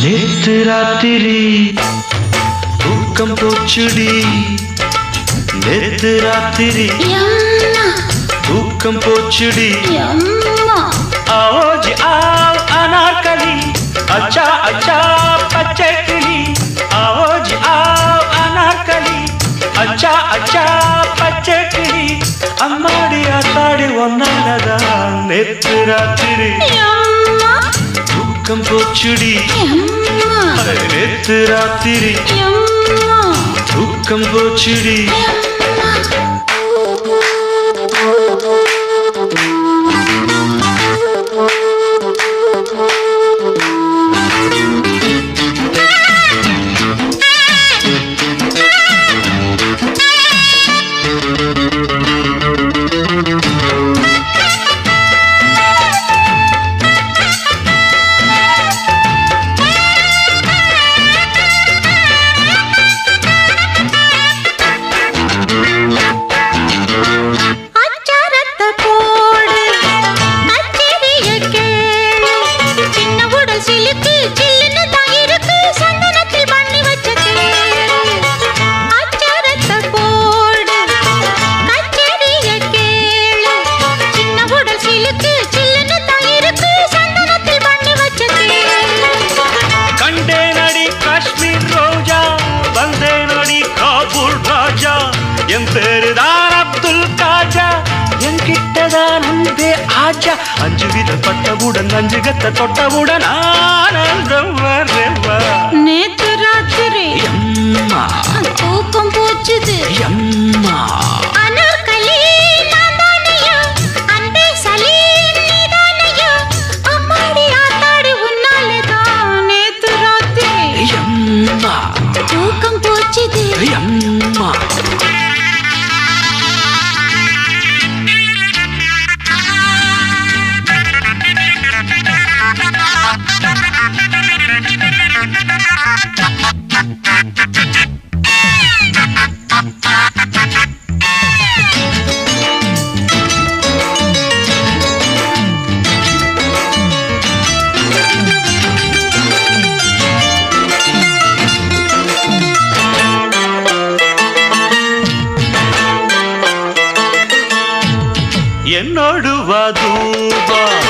நேத்து ராத்திரி தூக்கம் போச்சுடி நேத்து ராத்திரி தூக்கம் போச்சுடி आओ जी आओ अनारकली अच्छा अच्छा पच्चे किली आओ जी आओ अनारकली अच्छा अच्छा पच्चे किली अम्माड़ी आताड़ी वन्नालदा नेत्तु रात्रि तूक्कम पोच्चुडी नेत्तु रात्रि तूक्कम पोच्चुडी अब्दुल काजा आजा अंजु पट्टवुडन अंजुगत्त तोट्टवुडन आनंदम वरेवा नेत्तु रात्रि यम्मा तूक्कम पोच्चुदु यम्मा अनारकली नादानय्या अंटे सलीम नीदानय्या अम्माडी आताडी उन्नालेदा नेत्तु रात्रि यम्मा तूक्कम पोच्चुदु यम्मा என்னோடு வதூபாய்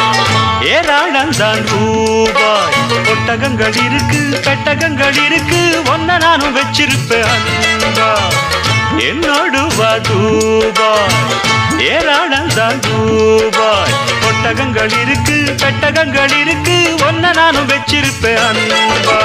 ஏராளந்தான் ரூபாய் ஒட்டகங்கள் இருக்கு பெட்டகங்கள் இருக்கு ஒன்ன நானும் வச்சிருப்பேன் அன்பா என்னோடு வதூபாய் ஏராளந்தான் ரூபாய் ஒட்டகங்கள் இருக்கு பெட்டகங்கள் இருக்கு ஒன்ன நானும் வச்சிருப்பேன் அன்பா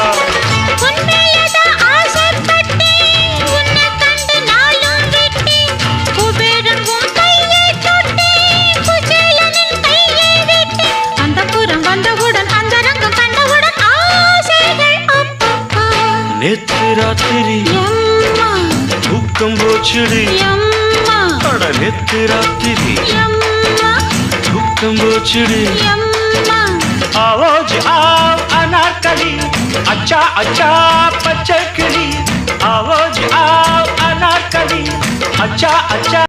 நேத்து ராத்திரி தூக்கம் போச்சுடி நேத்து ராத்திரி தூக்கம் போச்சுடி आओ जी आओ अनारकली अच्छा अच्छा पच्चे किली आओ जी आओ अनारकली अच्छा अच्छा